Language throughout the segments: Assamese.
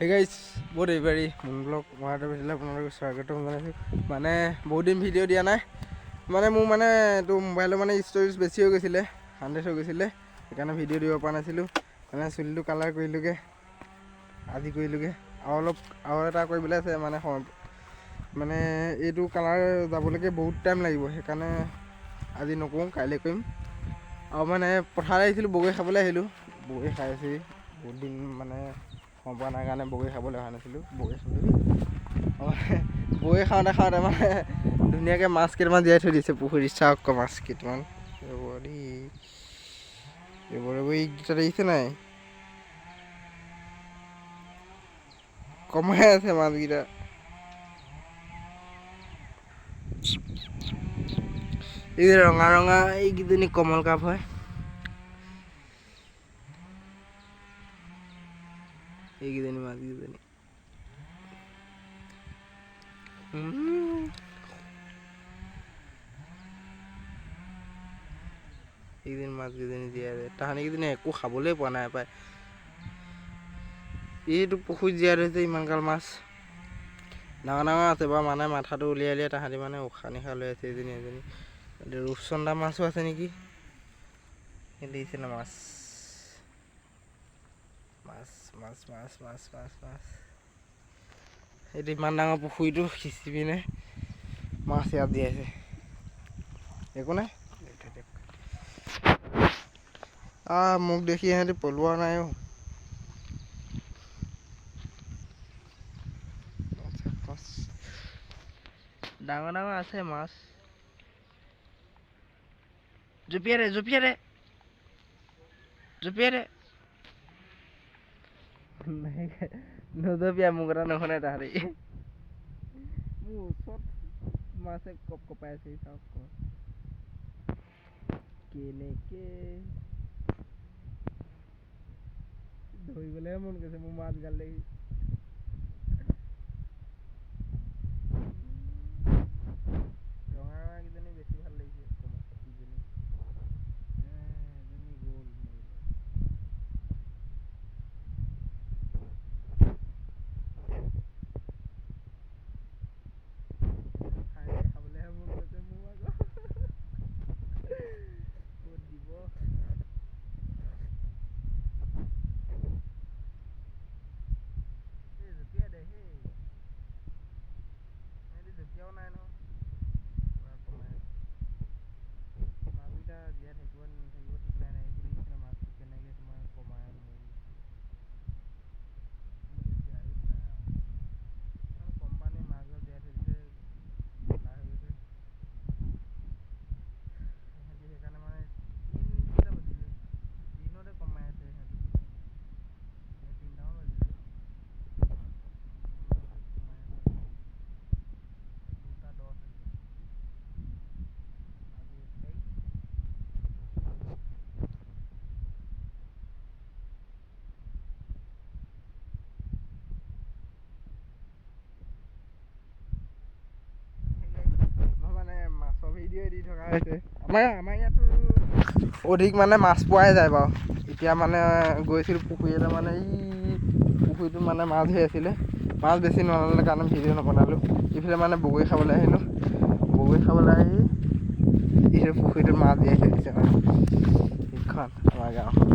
Hey guys, বহুত এবাৰী মুন ব্লগ মহাদেৱ হৈছিলে আপোনালোকক স্বাগতম জনাইছোঁ মানে বহুত দিন ভিডিঅ' দিয়া নাই মানে মোৰ মানে এইটো মোবাইলৰ মানে ষ্ট'ৰেজ বেছি হৈ গৈছিলে 100 হৈ গৈছিলে সেইকাৰণে ভিডিঅ' দিব পৰা নাছিলোঁ মানে চুলিটো কালাৰ কৰিলোঁগৈ আজি কৰিলোঁগৈ আৰু এটা কৰিবলৈ আছে মানে এইটো কালাৰ যাবলৈকে বহুত টাইম লাগিব সেইকাৰণে আজি নকৰোঁ কাইলৈ কৰিম আৰু মানে পথাৰলৈ আহিছিলোঁ বগৰী খাবলৈ আহিলোঁ বগৰী খাই আছোঁ বহুত দিন মানে পোৱা নাই কাৰণে বগৰী খাবলৈ অহা নাছিলোঁ বগৰী খাওঁতে মানে ধুনীয়াকৈ মাছ কেইটামান জীয়াই থৈ দিছে পুখুৰীত চাওক মাছ কেইটামান এইবোৰ এইকেইটা দেখিছে নাই কমাই আছে মাছকেইটা এই ৰঙা ৰঙা এইকেইজনী কমল কাপ হয় এইকেইজনী মাছকেইজনী এইকেইজনী মাছকেইজনী জীয়াই তাহানিকেইজনী একো খাবলৈ পোৱা নাই পায় এইটো পুখুৰীত জীয়াই থৈছে ইমানগাল মাছ ডাঙৰ ডাঙৰ আছে বাৰু মানে মাথাটো উলিয়াই তাহাঁতি মানে উশাহ নিশাহ লৈ আছে এজনী ৰূপচন্দা মাছো আছে নেকি দেখিছে না মাছ এইটো ইমান ডাঙৰ পুখুৰীটো সিঁচি পিনে মাছ ইয়াত জীয়াইছে একো নাই মোক দেখি সিহঁতি পলোৱা নাই ডাঙৰ ডাঙৰ আছে মাছ জঁপিয়াই দে নজপিয়া মোক এটা নুশুনে তাহাঁতি মোৰ ওচৰত মাছে কপাই আছে চাওক কেনেকে ধৰিবলৈহে মন গৈছে মোৰ মাছ গাল দেখি ৰঙা কেইজনী বেছি ভাল লাগিছে খাবলৈহে মন গৈছে মোৰ আকৌ ক'ত দিব জঁপিয়াই দে সেই সিহঁতি জঁপিয়াও নাই নহয় মাছকেইটা জীয়াই থাকিব নাথাকিব ঠিক নাই এইবোৰ দেখিছিলে মাছটো কেনেকৈ তোমাৰ কমাই কোম্পানীৰ মাছবোৰ জীয়াই থৈ দিছে ঢলা হৈ গৈছে সিহঁতি সেইকাৰণে মানে কেইটা বাজিলে দিনতে কমাই আছে সিহঁতি 3টামান বাজিলে ভিডিঅ' দি থকা হৈছে আমাৰ ইয়াতো অধিক মানে মাছ পোৱাই যায় বাৰু এতিয়া মানে গৈছিলোঁ পুখুৰী এটা মানে পুখুৰীটোত মানে মাছ ধৰি আছিলে মাছ বেছি নল'লে কাৰণে ভিডিঅ' নবনালোঁ ইফালে মানে বগৰী খাবলৈ আহিলোঁ বগৰী খাবলৈ আহি ইফালে পুখুৰীটোত মাছ জীয়াই থৈ দিছে মানে এইখন আমাৰ গাঁওখন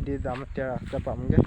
দিয়ে যাম এতিয়া ৰাস্তা পামগৈ